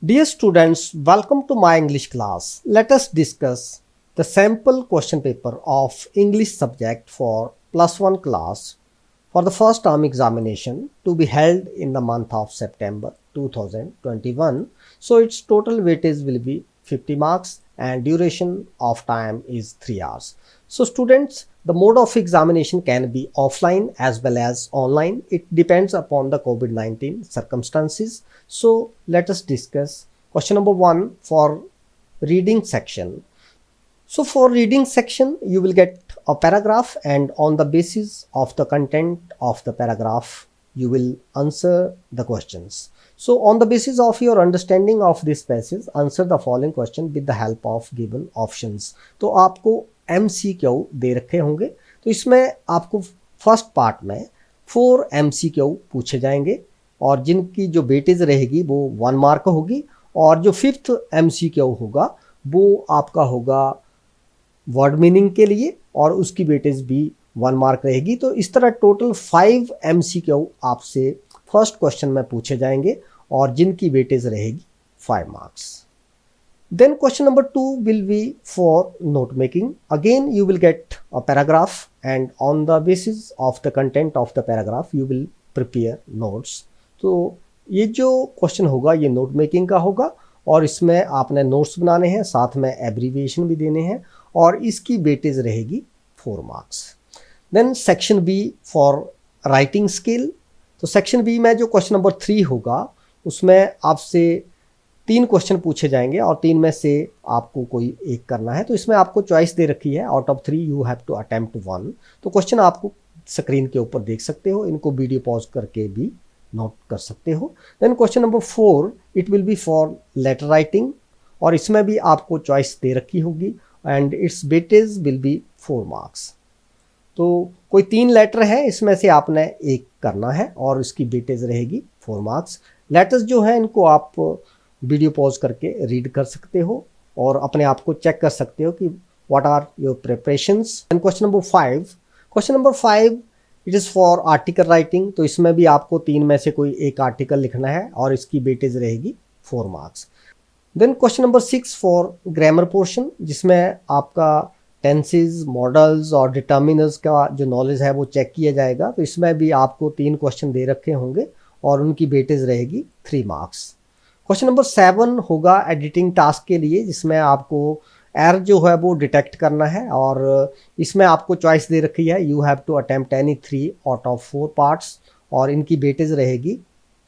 Dear students, welcome to my English class. Let us discuss the sample question paper of English subject for plus 1 class for the first term examination to be held in the month of September 2021. So its total weightage will be 50 marks and duration of time is 3 hours. So students, the mode of examination can be offline as well as online. It depends upon the COVID-19 circumstances. So let us discuss question number 1 for reading section. So for reading section, you will get a paragraph, and on the basis of the content of the paragraph, you will answer the questions. So on the basis of your understanding of this passage, answer the following question with the help of given options. तो आपको MCQ दे रखे होंगे, तो इसमें आपको first part में 4 MCQ पूछे जाएंगे और जिनकी जो वेटेज रहेगी वो 1 मार्क होगी, और जो 5th MCQ होगा वो आपका होगा वर्ड मीनिंग के लिए और उसकी वेटेज भी 1 मार्क रहेगी। तो इस तरह टोटल 5 MCQ आपसे फर्स्ट क्वेश्चन में पूछे जाएंगे और जिनकी वेटेज रहेगी 5 marks. Then question number 2 will be for note making. Again you will get a paragraph, and on the basis of the content of the paragraph you will prepare notes. तो ये जो question होगा ये note making का होगा और इसमें आपने नोट्स बनाने हैं, साथ में एब्रीविएशन भी देने हैं और इसकी वेटेज रहेगी 4 marks. Then section B for writing skill. तो सेक्शन बी में जो क्वेश्चन नंबर 3 होगा उसमें आपसे 3 क्वेश्चन पूछे जाएंगे और 3 में से आपको कोई एक करना है। तो इसमें आपको चॉइस दे रखी है, out of 3 you have to attempt 1। तो क्वेश्चन आपको स्क्रीन के ऊपर देख सकते हो, इनको वीडियो पॉज करके भी नोट कर सकते हो। Then question number 4 it will be for letter writing और इसमें भी आपको चॉइस दे रखी होगी and its weightage will be 4 marks. तो कोई 3 लेटर है, इसमें से आपने एक करना है और इसकी वेटेज रहेगी 4 मार्क्स। लेटर्स जो है इनको आप वीडियो पॉज करके रीड कर सकते हो और अपने आप को चेक कर सकते हो कि what are your preparations. And question number 5 it is for article writing. तो इसमें भी आपको 3 में से कोई एक आर्टिकल लिखना है और इसकी वेटेज रहेगी 4 marks. Then question number 6 for grammar portion, जिसमें आपका टेंसेस, मॉडल्स और डिटर्मिनर्स का जो नॉलेज है वो चेक किया जाएगा। तो इसमें भी आपको 3 क्वेश्चन दे रखे होंगे और उनकी वेटेज रहेगी 3 मार्क्स। क्वेश्चन नंबर 7 होगा एडिटिंग टास्क के लिए, जिसमें आपको एरर जो है वो डिटेक्ट करना है और इसमें आपको चॉइस दे रखी है, you have to attempt any 3 out of 4 parts और इनकी वेटेज रहेगी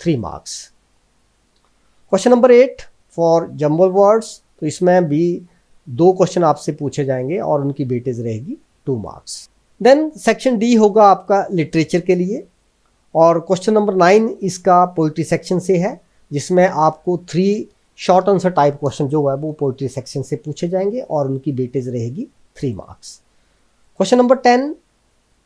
3 marks. Question number 8 for jumble words. तो इसमें भी 2 क्वेश्चन आपसे पूछे जाएंगे और उनकी वेटेज रहेगी 2 मार्क्स। देन सेक्शन डी होगा आपका लिटरेचर के लिए और क्वेश्चन नंबर 9 इसका पोइट्री सेक्शन से है, जिसमें आपको 3 शॉर्ट आंसर टाइप क्वेश्चन जो है वो पोइट्री सेक्शन से पूछे जाएंगे और उनकी वेटेज रहेगी 3 मार्क्स। क्वेश्चन नंबर 10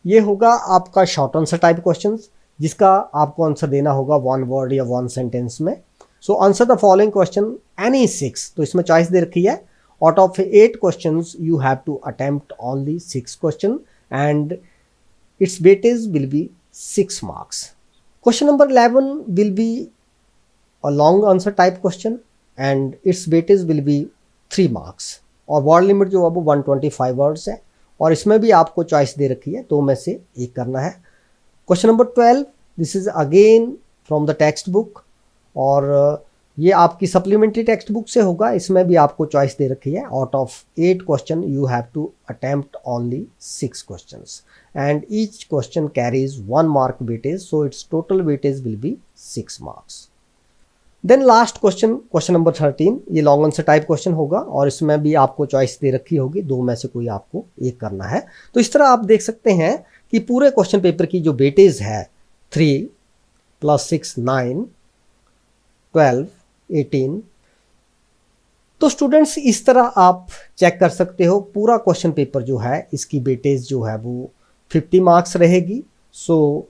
ये होगा आपका शॉर्ट आंसर टाइप क्वेश्चंस, जिसका आपको आंसर देना होगा 1 वर्ड या 1 सेंटेंस में। So answer the following question any 6। तो इसमें चॉइस दे रखी है, out of 8 questions you have to attempt only 6 question and its weightage will be 6 marks. Question number 11 will be a long answer type question and its weightage will be 3 marks और word limit जो है वो 125 words है और इसमें भी आपको choice दे रखी है, 2 में से एक करना है। Question number 12 this is again from the text book और ये आपकी सप्लीमेंट्री टेक्स्ट बुक से होगा। इसमें भी आपको चॉइस दे रखी है, out of 8 question you have to attempt only 6 questions and each question carries 1 mark weightage, so its total weightage will be 6 marks. Then last question number 13 ये लॉन्ग आंसर टाइप क्वेश्चन होगा और इसमें भी आपको choice दे रखी होगी, 2 में से कोई आपको एक करना है। तो इस तरह आप देख सकते हैं कि पूरे क्वेश्चन पेपर की जो वेटेज है 3 + 6 9 12 18। तो स्टूडेंट्स इस तरह आप चेक कर सकते हो पूरा क्वेश्चन पेपर जो है इसकी वेटेज जो है वो 50 मार्क्स रहेगी। So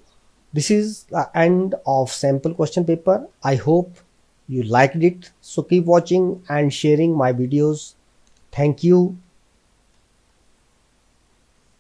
this is the end of sample question paper. I hope you liked it, so keep watching and sharing my videos. Thank you.